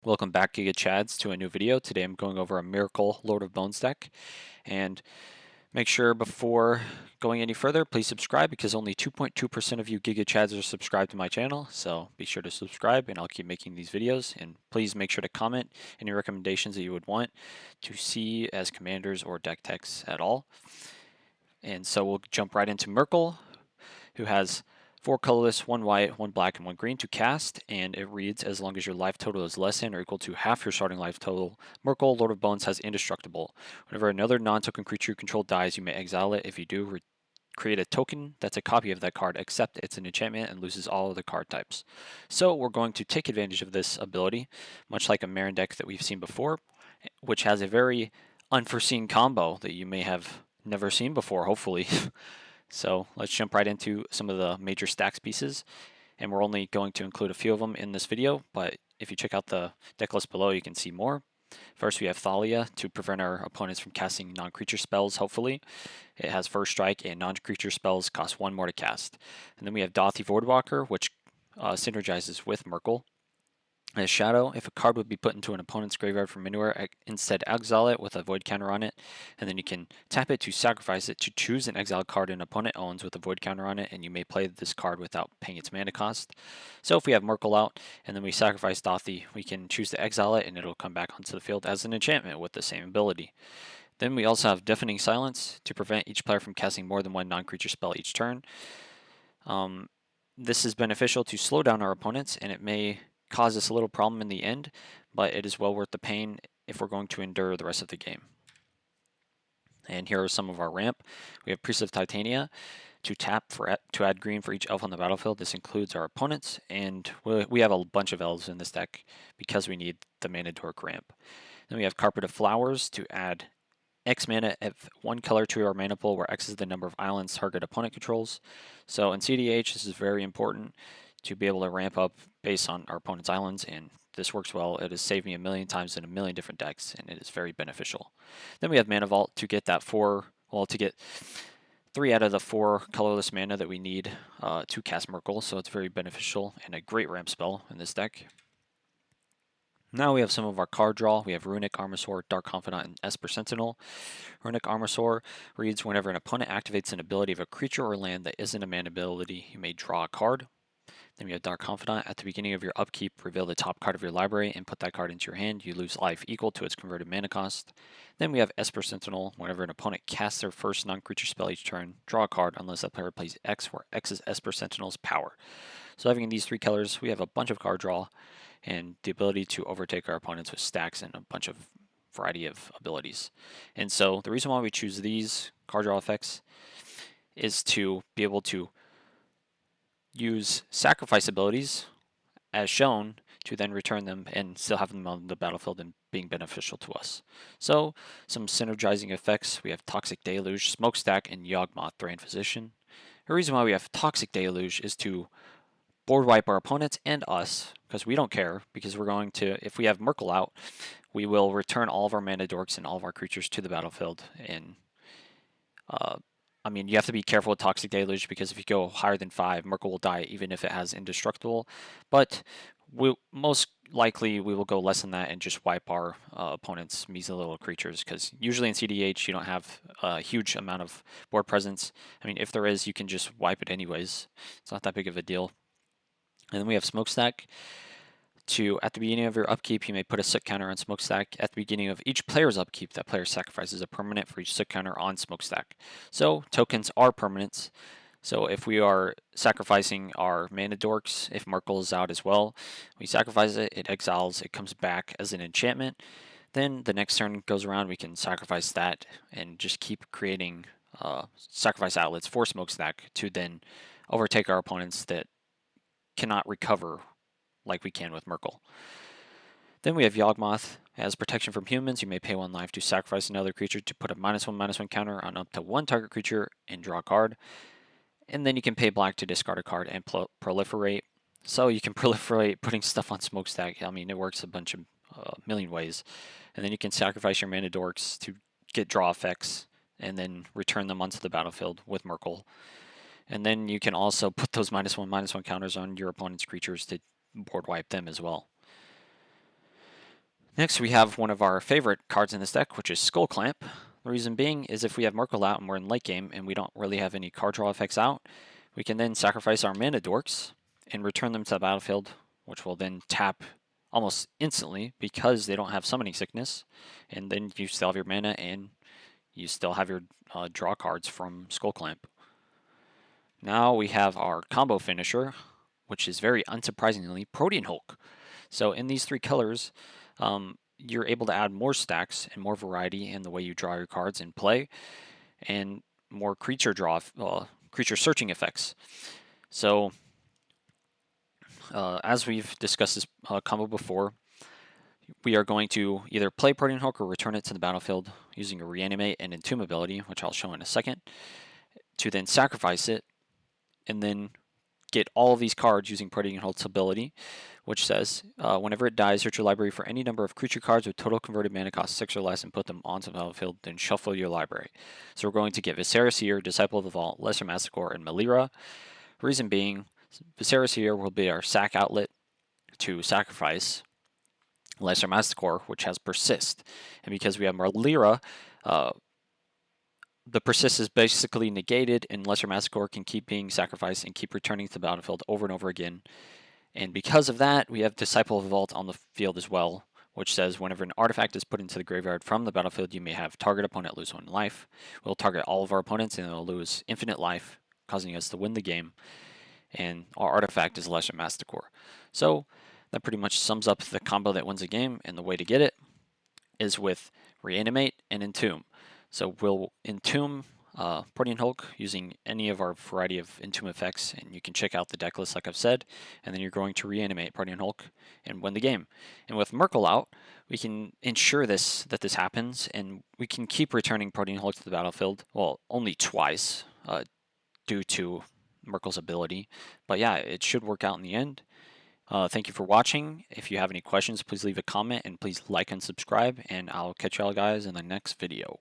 Welcome back, Giga Chads, to a new video. Today I'm going over a Miracle Lord of Bones deck. And make sure before going any further, please subscribe because only 2.2% of you Giga Chads are subscribed to my channel. So be sure to subscribe and I'll keep making these videos. And please make sure to comment any recommendations that you would want to see as commanders or deck techs at all. And so we'll jump right into Myrkul, who has 4 colorless, 1 white, 1 black, and 1 green to cast, and it reads, as long as your life total is less than or equal to half your starting life total, Myrkul, Lord of Bones, has indestructible. Whenever another non-token creature you control dies, you may exile it. If you do, create a token that's a copy of that card, except it's an enchantment and loses all of the card types. So we're going to take advantage of this ability, much like a Marin deck that we've seen before, which has a very unforeseen combo that you may have never seen before, hopefully. So let's jump right into some of the major Stax pieces, and we're only going to include a few of them in this video, but if you check out the deck list below, you can see more. First, we have Thalia to prevent our opponents from casting non-creature spells, hopefully. It has first strike, and non-creature spells cost 1 more to cast. And then we have Dauthi Voidwalker, which synergizes with Myrkul. As Shadow, if a card would be put into an opponent's graveyard from anywhere, instead exile it with a void counter on it, and then you can tap it to sacrifice it to choose an exiled card an opponent owns with a void counter on it, and you may play this card without paying its mana cost. So if we have Myrkul out, and then we sacrifice Dauthi, we can choose to exile it, and it'll come back onto the field as an enchantment with the same ability. Then we also have Deafening Silence to prevent each player from casting more than one non-creature spell each turn. This is beneficial to slow down our opponents, and it may cause us a little problem in the end, but it is well worth the pain if we're going to endure the rest of the game. And here are some of our ramp. We have Priest of Titania to tap to add green for each elf on the battlefield. This includes our opponents, and we have a bunch of elves in this deck because we need the mana dork ramp. Then we have Carpet of Flowers to add X mana of 1 color to our mana pool, where X is the number of islands target opponent controls. So in CEDH, this is very important to be able to ramp up based on our opponent's islands, and this works well. It has saved me a million times in a million different decks, and it is very beneficial. Then we have Mana Vault to get that to get 3 out of the 4 colorless mana that we need to cast Myrkul, so it's very beneficial and a great ramp spell in this deck. Now we have some of our card draw. We have Runic Armosaur, Dark Confidant, and Esper Sentinel. Runic Armosaur reads, whenever an opponent activates an ability of a creature or land that isn't a mana ability, you may draw a card. Then we have Dark Confidant. At the beginning of your upkeep, reveal the top card of your library and put that card into your hand. You lose life equal to its converted mana cost. Then we have Esper Sentinel. Whenever an opponent casts their first non-creature spell each turn, draw a card unless that player plays X, where X is Esper Sentinel's power. So having these 3 colors, we have a bunch of card draw and the ability to overtake our opponents with stacks and a bunch of variety of abilities. And so the reason why we choose these card draw effects is to be able to use sacrifice abilities as shown to then return them and still have them on the battlefield and being beneficial to us. So some synergizing effects, we have Toxic Deluge, Smokestack, and Yawgmoth Thrain Physician. The reason why we have Toxic Deluge is to board wipe our opponents and us, because we don't care, because we're going to, if we have Myrkul out, we will return all of our mana dorks and all of our creatures to the battlefield. And I mean, you have to be careful with Toxic Deluge, because if you go higher than 5, Myrkul will die even if it has Indestructible. But most likely we will go less than that and just wipe our opponent's measly little creatures, because usually in CDH you don't have a huge amount of board presence. I mean, if there is, you can just wipe it anyways. It's not that big of a deal. And then we have Smokestack. At the beginning of your upkeep, you may put a soot counter on Smokestack. At the beginning of each player's upkeep, that player sacrifices a permanent for each soot counter on Smokestack. So tokens are permanents. So if we are sacrificing our mana dorks, if Myrkul is out as well, we sacrifice it, it exiles, it comes back as an enchantment. Then the next turn goes around, we can sacrifice that and just keep creating sacrifice outlets for Smokestack to then overtake our opponents that cannot recover like we can with Myrkul. Then we have Yawgmoth. As protection from humans, you may pay 1 life to sacrifice another creature to put a -1/-1 counter on up to 1 target creature and draw a card. And then you can pay black to discard a card and proliferate. So you can proliferate putting stuff on Smokestack. I mean, it works a million ways. And then you can sacrifice your mana dorks to get draw effects and then return them onto the battlefield with Myrkul. And then you can also put those -1/-1 counters on your opponent's creatures to board wipe them as well. Next, we have one of our favorite cards in this deck, which is Skull Clamp. The reason being is if we have Myrkul out and we're in late game and we don't really have any card draw effects out, we can then sacrifice our mana dorks and return them to the battlefield, which will then tap almost instantly because they don't have summoning sickness, and then you still have your mana and you still have your draw cards from Skull Clamp. Now we have our combo finisher, which is very unsurprisingly Protean Hulk. So in these 3 colors, you're able to add more stacks and more variety in the way you draw your cards in play, and more creature creature searching effects. So as we've discussed this combo before, we are going to either play Protean Hulk or return it to the battlefield using a Reanimate and Entomb ability, which I'll show in a second, to then sacrifice it and then get all of these cards using Protean Hulk's ability, which says, whenever it dies, search your library for any number of creature cards with total converted mana cost 6 or less and put them onto the battlefield, then shuffle your library. So we're going to get Viscera Seer, Disciple of the Vault, Lesser Massacre, and Melira. Reason being, Viscera Seer will be our sack outlet to sacrifice Lesser Massacre, which has Persist. And because we have Melira, the Persist is basically negated, and Lesser Massacre can keep being sacrificed and keep returning to the battlefield over and over again. And because of that, we have Disciple of the Vault on the field as well, which says whenever an artifact is put into the graveyard from the battlefield, you may have target opponent lose 1 life. We'll target all of our opponents and they'll lose infinite life, causing us to win the game. And our artifact is Lesser Massacre. So that pretty much sums up the combo that wins the game, and the way to get it is with Reanimate and Entomb. So we'll Entomb Protean Hulk using any of our variety of Entomb effects, and you can check out the deck list like I've said, and then you're going to Reanimate Protean Hulk and win the game. And with Myrkul out, we can ensure that this happens, and we can keep returning Protean Hulk to the battlefield, well, only twice, due to Myrkul's ability. But yeah, it should work out in the end. Thank you for watching. If you have any questions, please leave a comment, and please like and subscribe, and I'll catch y'all guys in the next video.